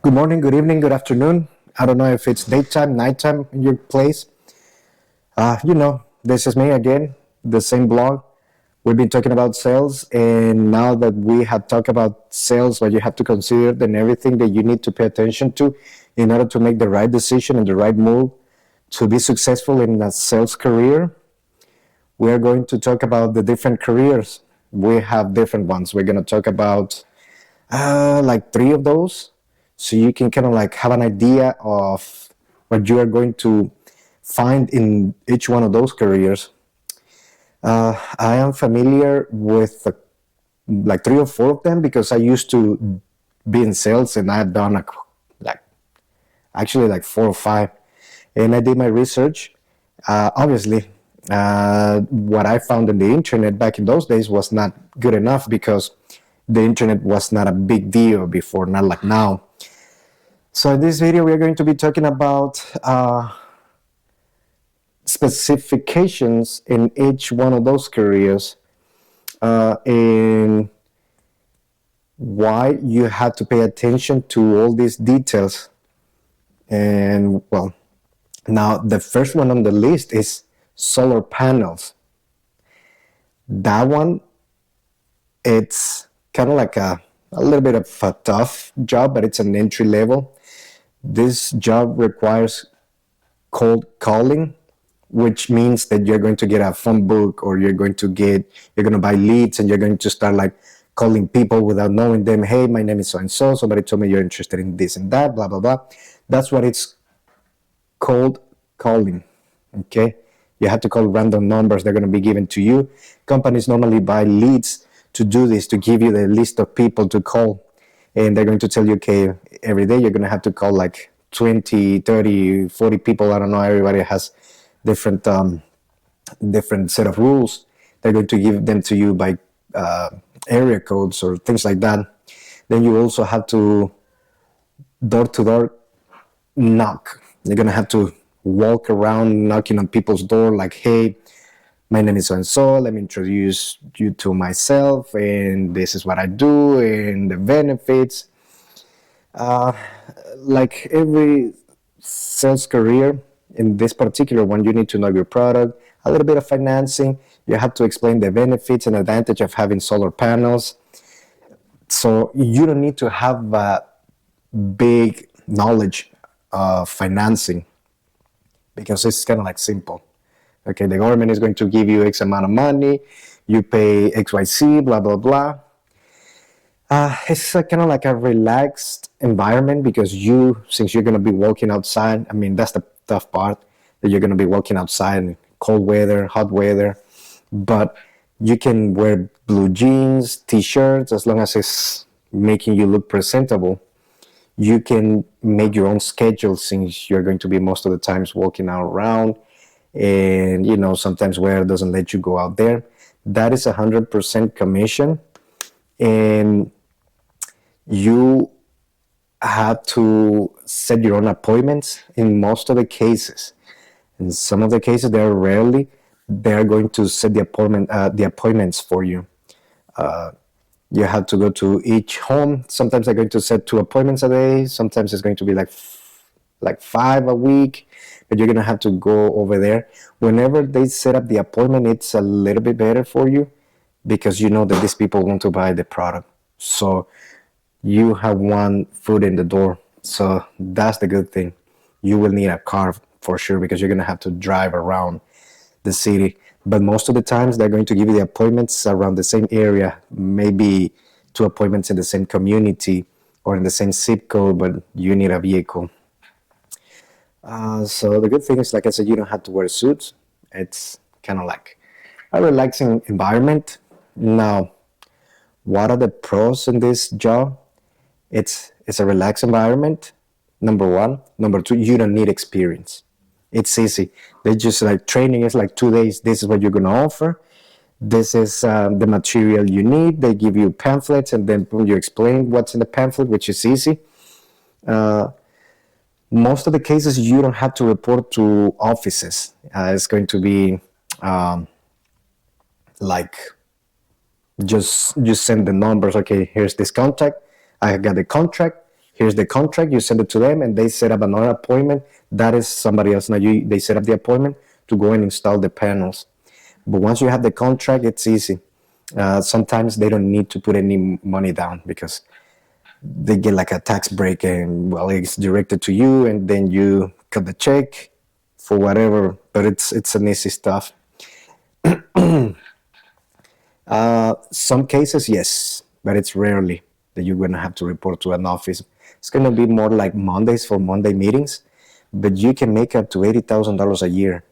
Good morning, good evening, good afternoon. I don't know if it's daytime, nighttime in your place. This is me again, the same blog. We've been talking about sales, and now that we have talked about sales, what you have to consider and everything that you need to pay attention to in order to make the right decision and the right move to be successful in a sales career, we are going to talk about the different careers. We have different ones. We're going to talk about like three of those, so you can kind of like have an idea of what you are going to find in each one of those careers. I am familiar with like three or four of them because I used to be in sales and I had done like actually like four or five, and I did my research. Obviously, what I found on the internet back in those days was not good enough because the internet was not a big deal before, not like now. So in this video, we are going to be talking about specifications in each one of those careers, and why you have to pay attention to all these details. And well, now the first one on the list is solar panels. That one, it's kind of like a little bit of a tough job, but it's an entry level. This job requires cold calling, which means that you're going to get a phone book, or you're going to buy leads, and you're going to start like calling people without knowing them. Hey, my name is so and so. Somebody told me you're interested in this and that, blah, blah, blah. That's what it's cold calling. Okay. You have to call random numbers. They're going to be given to you. Companies normally buy leads to do this, to give you the list of people to call. And they're going to tell you, okay, every day you're going to have to call like 20, 30, 40 people. I don't know. Everybody has different set of rules. They're going to give them to you by area codes or things like that. Then you also have to door-to-door knock. You're going to have to walk around knocking on people's door like, hey, my name is so and so, let me introduce you to myself, and this is what I do, and the benefits. Like every sales career, in this particular one, you need to know your product, a little bit of financing. You have to explain the benefits and advantage of having solar panels. So you don't need to have a big knowledge of financing, because it's kind of like simple. Okay, the government is going to give you X amount of money, you pay XYZ, blah, blah, blah. It's kind of like a relaxed environment, because since you're going to be walking outside, I mean, that's the tough part, that you're going to be walking outside in cold weather, hot weather, but you can wear blue jeans, t-shirts, as long as it's making you look presentable. You can make your own schedule, since you're going to be most of the times walking out around, and sometimes weather doesn't let you go out there. That is 100% commission, and you have to set your own appointments in most of the cases. In some of the cases, they're going to set the appointments for you. You have to go to each home. Sometimes they're going to set 2 appointments a day. Sometimes it's going to be like 5 a week, but you're going to have to go over there. Whenever they set up the appointment, it's a little bit better for you, because you know that these people want to buy the product. So you have one foot in the door. So that's the good thing. You will need a car for sure, because you're going to have to drive around the city. But most of the times, they're going to give you the appointments around the same area, maybe 2 appointments in the same community or in the same zip code, but you need a vehicle. So the good thing is, like I said, you don't have to wear suits. It's kind of like a relaxing environment. Now, what are the pros in this job? It's a relaxed environment, number one. Number two, you don't need experience. It's easy. They just like training is like 2 days. This is what you're going to offer. This is the material you need. They give you pamphlets, and then you explain what's in the pamphlet, which is easy. Most of the cases, you don't have to report to offices. It's going to be like just send the numbers. Okay, here's this contact. I got the contract. Here's the contract. You send it to them, and they set up another appointment. That is somebody else. Now they set up the appointment to go and install the panels. But once you have the contract, it's easy. Sometimes they don't need to put any money down because they get like a tax break, and well, it's directed to you, and then you cut the check for whatever. But it's an easy stuff. Some cases, yes, but it's rarely that you're gonna have to report to an office. It's gonna be more like Mondays for Monday meetings, but you can make up to $80,000 a year.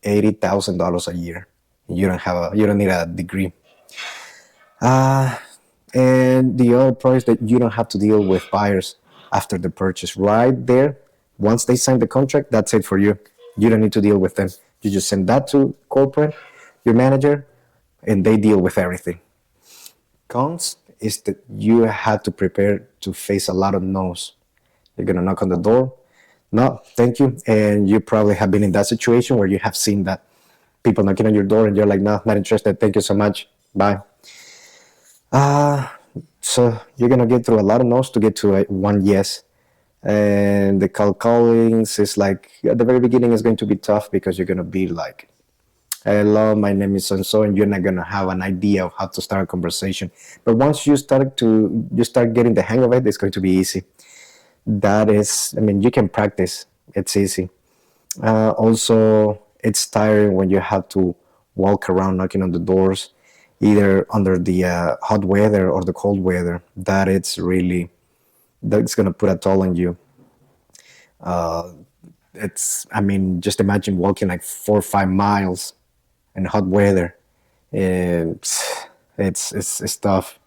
$80,000 a year. You don't need a degree. And the other part is that you don't have to deal with buyers after the purchase. Right there, once they sign the contract, that's it for you. You don't need to deal with them. You just send that to corporate, your manager, and they deal with everything. Cons is that you have to prepare to face a lot of no's. You're gonna knock on the door. No, thank you. And you probably have been in that situation where you have seen that people knocking on your door and you're like, no, not interested. Thank you so much. Bye. So you're gonna get through a lot of no's to get to a one yes. And the cold callings is like at the very beginning is going to be tough because you're gonna be like, hello, my name is so and so, and you're not gonna have an idea of how to start a conversation. But once you start getting the hang of it, it's going to be easy. That is, I mean, you can practice. It's easy. Also, it's tiring when you have to walk around knocking on the doors, either under the hot weather or the cold weather. That's gonna put a toll on you. I mean, just imagine walking like 4 or 5 miles in hot weather. And it's tough.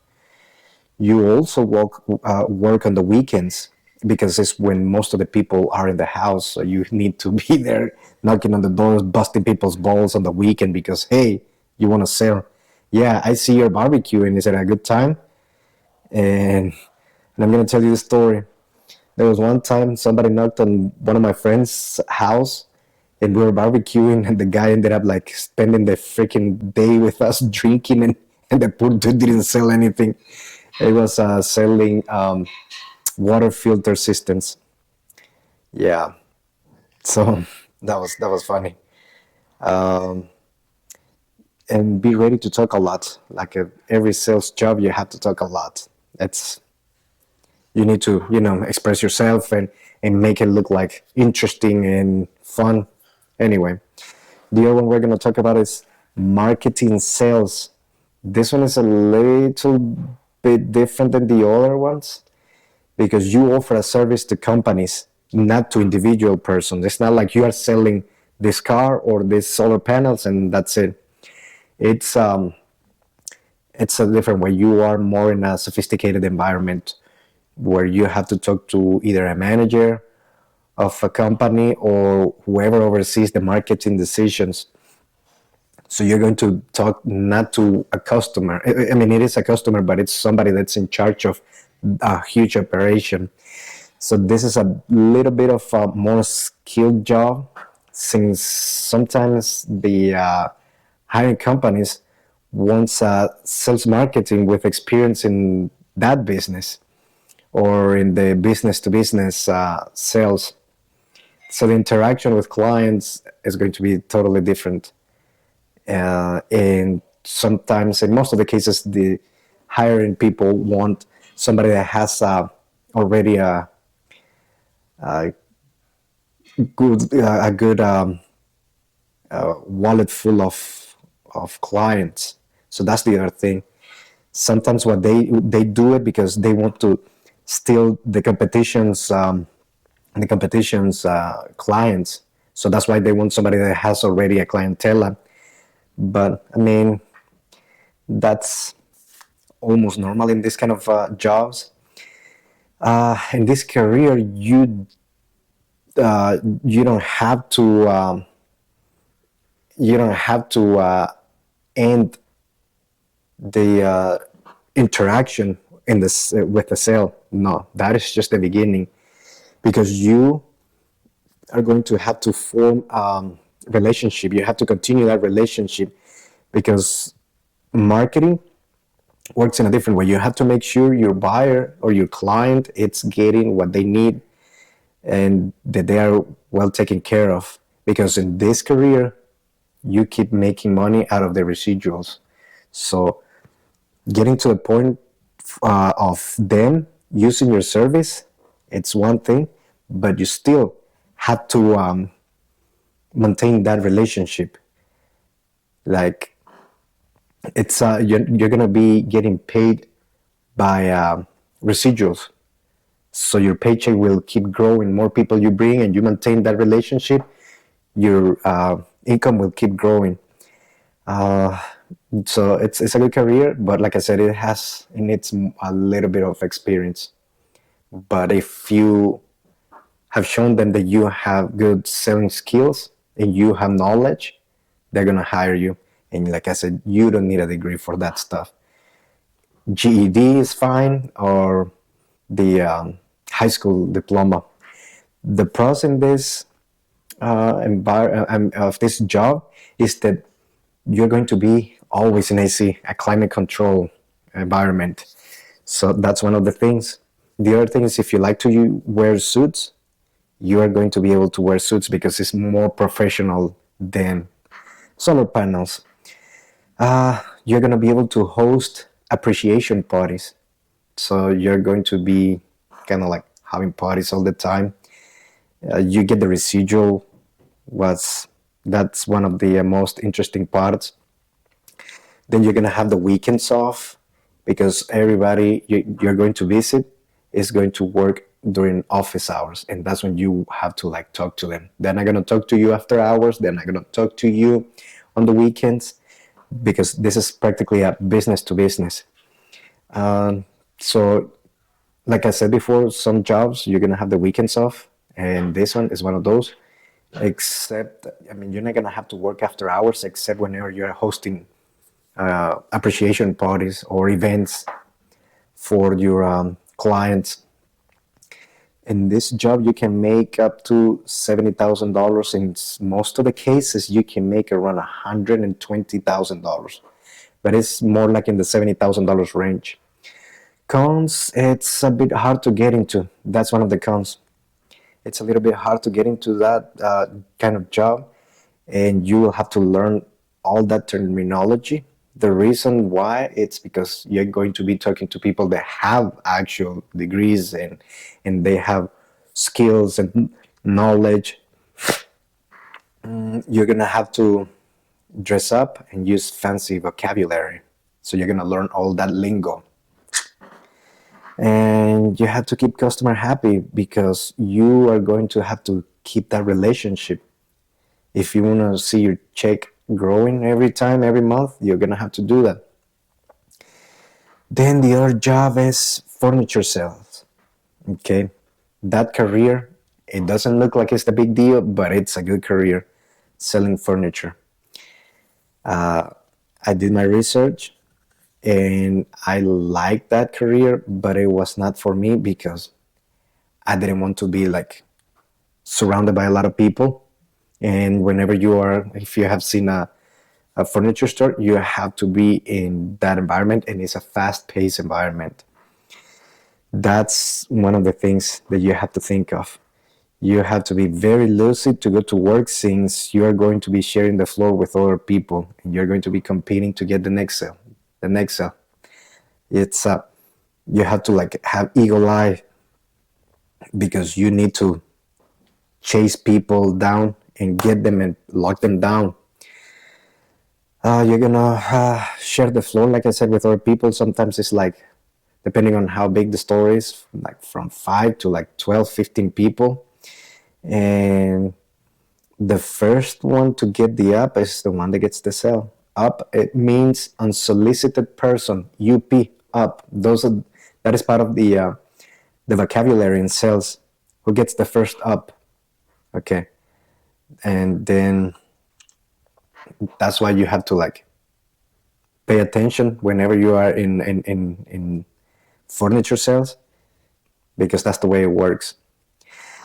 You also work on the weekends because it's when most of the people are in the house. So you need to be there knocking on the doors, busting people's balls on the weekend because, hey, you want to sell. Yeah, I see you're barbecuing. Is it a good time? And I'm going to tell you the story. There was one time somebody knocked on one of my friend's house and we were barbecuing, and the guy ended up like spending the freaking day with us drinking, and the poor dude didn't sell anything. It was selling water filter systems. Yeah, so that was funny. Um, and be ready to talk a lot. Like every sales job, you have to talk a lot. It's You need to express yourself and make it look like interesting and fun. Anyway, the other one we're going to talk about is marketing sales. This one is a little bit different than the other ones because you offer a service to companies, not to individual persons. It's not like you are selling this car or these solar panels and that's it. It's a different way. You are more in a sophisticated environment where you have to talk to either a manager of a company or whoever oversees the marketing decisions. So you're going to talk not to a customer. I mean, it is a customer, but it's somebody that's in charge of a huge operation. So this is a little bit of a more skilled job, since sometimes the hiring companies wants sales marketing with experience in that business or in the business to business sales. So the interaction with clients is going to be totally different. And sometimes, in most of the cases, the hiring people want somebody that has already a good wallet full of clients. So that's the other thing. Sometimes what they do it because they want to steal the competition's clients. So that's why they want somebody that has already a clientele. But I mean, that's almost normal in this kind of jobs. In this career, you don't have to end the interaction in this with the sale. No, that is just the beginning, because you are going to have to form relationship. You have to continue that relationship, because marketing works in a different way. You have to make sure your buyer or your client it's getting what they need and that they are well taken care of. Because in this career, you keep making money out of the residuals. So getting to the point of them using your service, it's one thing, but you still have to maintain that relationship. Like it's you're gonna be getting paid by residuals, so your paycheck will keep growing. More people you bring and you maintain that relationship, your income will keep growing. Uh, so it's a good career, but like I said, it needs a little bit of experience. But if you have shown them that you have good selling skills and you have knowledge, they're gonna hire you. And like I said, you don't need a degree for that stuff. GED is fine, or the high school diploma. The pros in this of this job is that you're going to be always in AC, a climate control environment. So that's one of the things. The other thing is if you like to wear suits, you are going to be able to wear suits because it's more professional than solar panels. You're going to be able to host appreciation parties. So you're going to be kind of like having parties all the time. You get the residual. Was That's one of the most interesting parts. Then you're gonna have the weekends off because everybody you're going to visit is going to work during office hours, and that's when you have to like talk to them. They're not gonna talk to you after hours. They're not gonna talk to you on the weekends because this is practically a business to business. So, like I said before, some jobs you're gonna have the weekends off, and this one is one of those. Except, I mean, you're not gonna have to work after hours, except whenever you're hosting appreciation parties or events for your clients. In this job, you can make up to $70,000. In most of the cases, you can make around $120,000, but it's more like in the $70,000 range. Cons, it's a bit hard to get into. That's one of the cons. It's a little bit hard to get into that kind of job, and you will have to learn all that terminology. The reason why it's because you're going to be talking to people that have actual degrees and they have skills and knowledge. You're gonna have to dress up and use fancy vocabulary, so you're gonna learn all that lingo. And you have to keep customer happy because you are going to have to keep that relationship. If you want to see your check growing every time, every month, you're going to have to do that. Then the other job is furniture sales. Okay. That career, it doesn't look like it's the big deal, but it's a good career selling furniture. I did my research and I liked that career, but it was not for me because I didn't want to be like surrounded by a lot of people. And whenever if you have seen a furniture store, you have to be in that environment, and it's a fast-paced environment. That's one of the things that you have to think of. You have to be very lucid to go to work since you are going to be sharing the floor with other people and you're going to be competing to get the next sale. The next sale. It's you have to like have eagle eye because you need to chase people down and get them and lock them down. You're gonna share the floor, like I said, with other people. Sometimes it's like, depending on how big the store is, like from 5 to like 12, 15 people. And the first one to get the up is the one that gets the sale. Up, it means unsolicited person, UP, up. That is part of the vocabulary in sales. Who gets the first up? Okay. And then that's why you have to like pay attention whenever you are in furniture sales, because that's the way it works.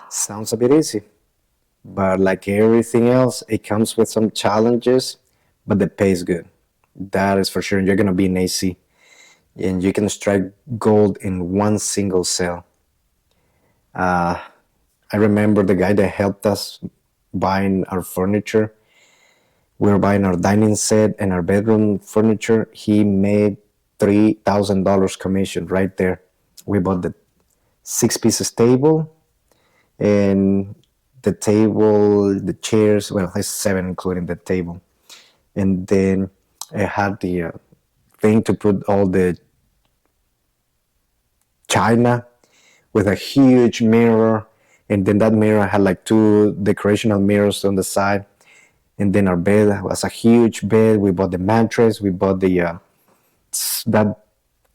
Sounds a bit easy, but like everything else, it comes with some challenges, but the pay is good. That is for sure. You're gonna be in AC. and you can strike gold in one single sale. I remember the guy that helped us buying our furniture. We were buying our dining set and our bedroom furniture. He made $3,000 commission right there. We bought the 6 pieces table and the table, the chairs. Well, it's 7 including the table, and then I had the thing to put all the china with a huge mirror, and then that mirror had like 2 decorational mirrors on the side. And then our bed was a huge bed. We bought the mattress. We bought the that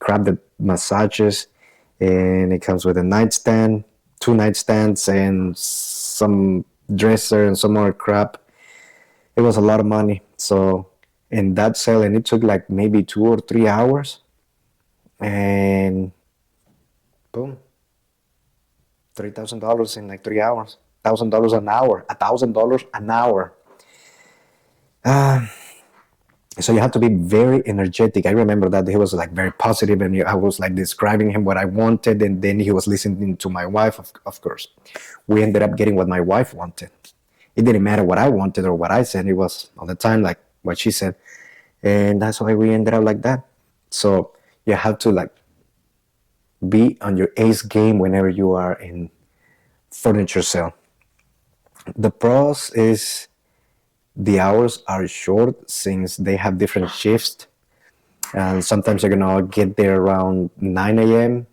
crap that massages, and it comes with a nightstand, 2 nightstands, and some dresser and some more crap. It was a lot of money. So in that sale, and it took like maybe 2 or 3 hours, and boom, $3,000 in like 3 hours. $1,000 an hour. $1,000 an hour. So you have to be very energetic. I remember that he was like very positive, and I was like describing him what I wanted, and then he was listening to my wife. Of course, we ended up getting what my wife wanted. It didn't matter what I wanted or what I said. It was all the time like what she said, and that's why we ended up like that. So you have to like be on your ace game whenever you are in furniture sale. The pros is the hours are short since they have different shifts, and sometimes you're gonna get there around 9 a.m.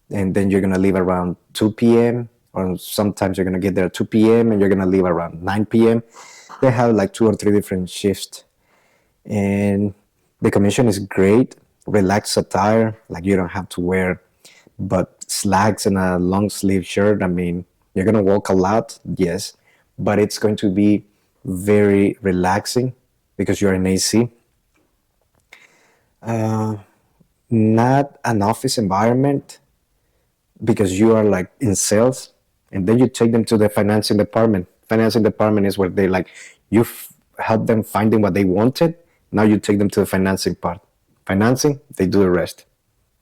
and then you're gonna leave around 2 p.m. or sometimes you're gonna get there at 2 p.m. and you're gonna leave around 9 p.m. They have like 2 or 3 different shifts, and the commission is great. Relaxed attire, like you don't have to wear but slacks and a long sleeve shirt. I mean, you're gonna walk a lot, yes, but it's going to be very relaxing because you're in AC. Not an office environment because you are like in sales, and then you take them to the financing department. Financing department is where they like you help them finding what they wanted. Now you take them to the financing part. Financing, they do the rest.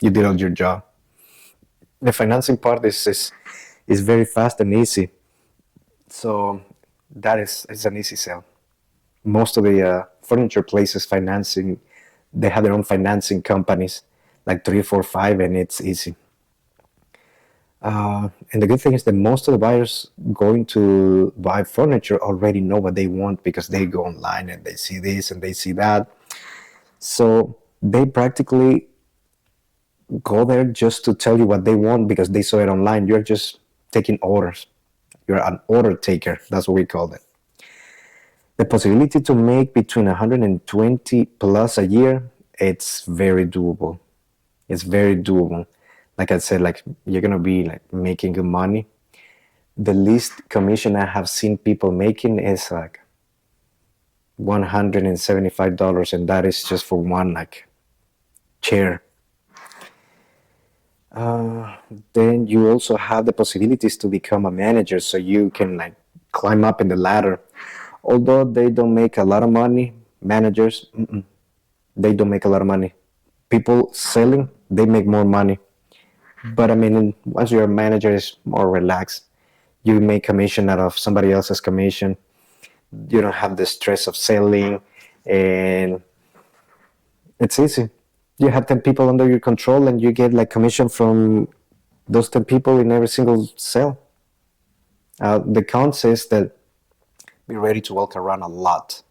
You did all your job. The financing part is very fast and easy. So that is an easy sell. Most of the furniture places financing, they have their own financing companies, like 3, 4, 5, and it's easy. And the good thing is that most of the buyers going to buy furniture already know what they want because they go online and they see this and they see that. So they practically go there just to tell you what they want because they saw it online. You're just taking orders. You're an order taker. That's what we call it. The possibility to make between 120 plus a year, it's very doable. It's very doable. Like I said, like you're gonna be like making good money. The least commission I have seen people making is like $175, and that is just for one like chair. Then you also have the possibilities to become a manager, so you can like climb up in the ladder. Although they don't make a lot of money, managers, they don't make a lot of money. People selling, they make more money. But I mean, once you're a manager, it's more relaxed. You make commission out of somebody else's commission. You don't have the stress of selling, and it's easy. You have 10 people under your control, and you get like commission from those 10 people in every single sale. The cons is that be ready to walk around a lot.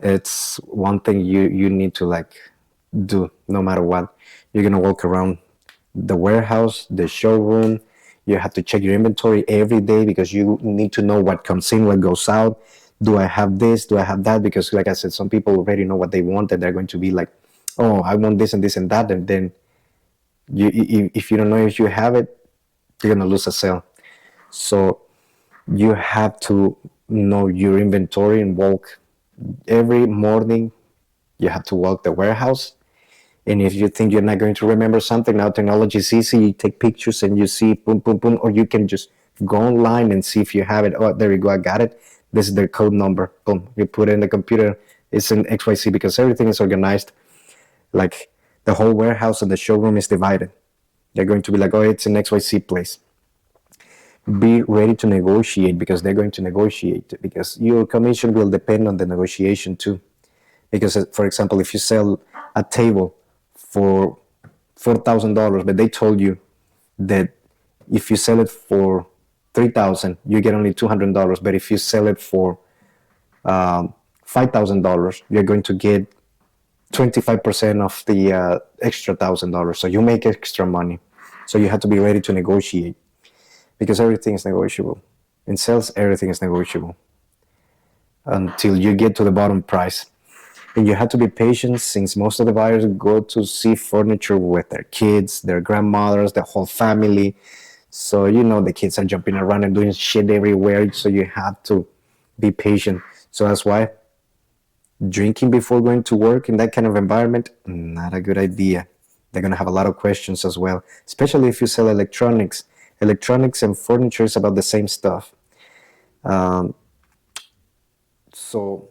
It's one thing you need to like do no matter what. You're gonna walk around the warehouse, the showroom. You have to check your inventory every day because you need to know what comes in, what goes out. Do I have this? Do I have that? Because like I said, some people already know what they want, and they're going to be like, oh, I want this and this and that. And then if you don't know if you have it, you're gonna lose a sale. So you have to know your inventory and walk every morning. You have to walk the warehouse, and if you think you're not going to remember something, now technology is easy. You take pictures and you see boom boom boom, or you can just go online and see if you have it. Oh, there you go, I got it. This is the code number. Boom, you put it in the computer. It's in XYZ because everything is organized like the whole warehouse and the showroom is divided. They're going to be like, oh, it's an XYZ place. Be ready to negotiate, because they're going to negotiate, because your commission will depend on the negotiation too. Because, for example, if you sell a table for $4,000, but they told you that if you sell it for $3,000, you get only $200. But if you sell it for $5,000, you're going to get 25% of the extra $1,000. So you make extra money. So you have to be ready to negotiate, because everything is negotiable. In sales, everything is negotiable until you get to the bottom price. And you have to be patient, since most of the buyers go to see furniture with their kids, their grandmothers, the whole family. So, the kids are jumping around and doing shit everywhere. So you have to be patient. So that's why drinking before going to work in that kind of environment, not a good idea. They're going to have a lot of questions as well, especially if you sell electronics. Electronics and furniture is about the same stuff. So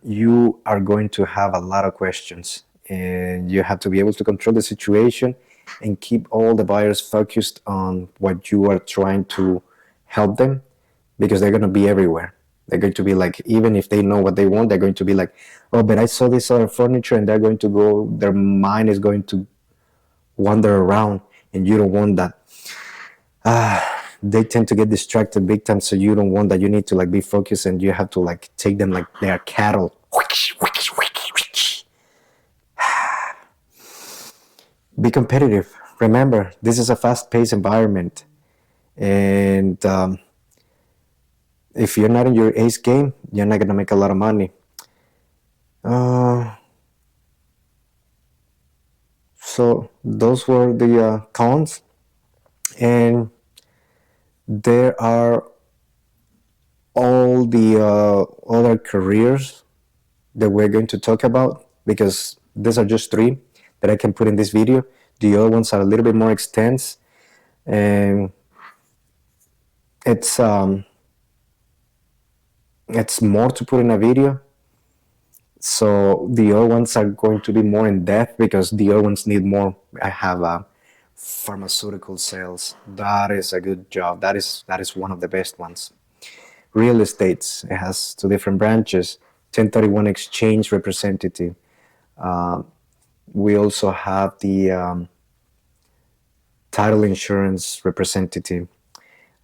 you are going to have a lot of questions, and you have to be able to control the situation and keep all the buyers focused on what you are trying to help them, because they're going to be everywhere. They're going to be like, even if they know what they want, they're going to be like, oh, but I saw this other furniture, and they're going to go, their mind is going to wander around, and you don't want that. They tend to get distracted big time, so you don't want that. You need to be focused, and you have to take them like they are cattle. Be competitive. Remember, this is a fast-paced environment, and if you're not in your ace game, you're not gonna make a lot of money. So those were the cons, and there are all the other careers that we're going to talk about, because these are just 3 that I can put in this video. The other ones are a little bit more extensive, and it's more to put in a video. So the other ones are going to be more in depth, because the other ones need more. I have pharmaceutical sales. That is a good job. That is one of the best ones. Real estate, it has 2 different branches. 1031 exchange representative. We also have the title insurance representative.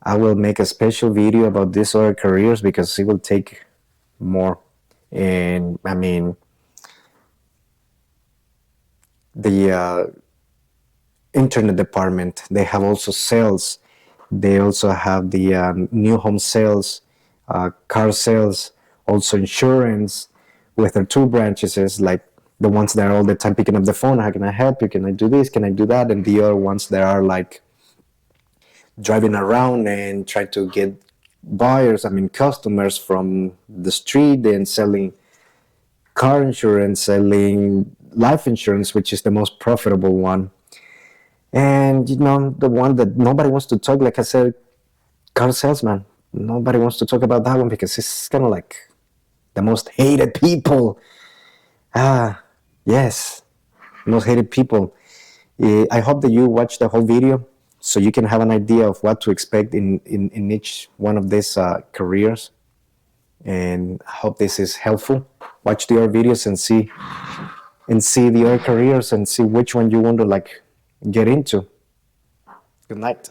I will make a special video about these other careers, because it will take more. And I mean, the internet department, they have also sales. They also have the new home sales, car sales, also insurance, with their 2 branches, is like the ones that are all the time picking up the phone. How can I help you? Can I do this? Can I do that? And the other ones that are like driving around and trying to get buyers, customers from the street, and selling car insurance, selling life insurance, which is the most profitable one. And the one that nobody wants to talk, like I said, car salesman. Nobody wants to talk about that one, because it's kind of like the most hated people. Yes, most hated people. I hope that you watch the whole video, so you can have an idea of what to expect in each one of these careers. And I hope this is helpful. Watch the other videos and see the other careers, and see which one you want to get into. Good night.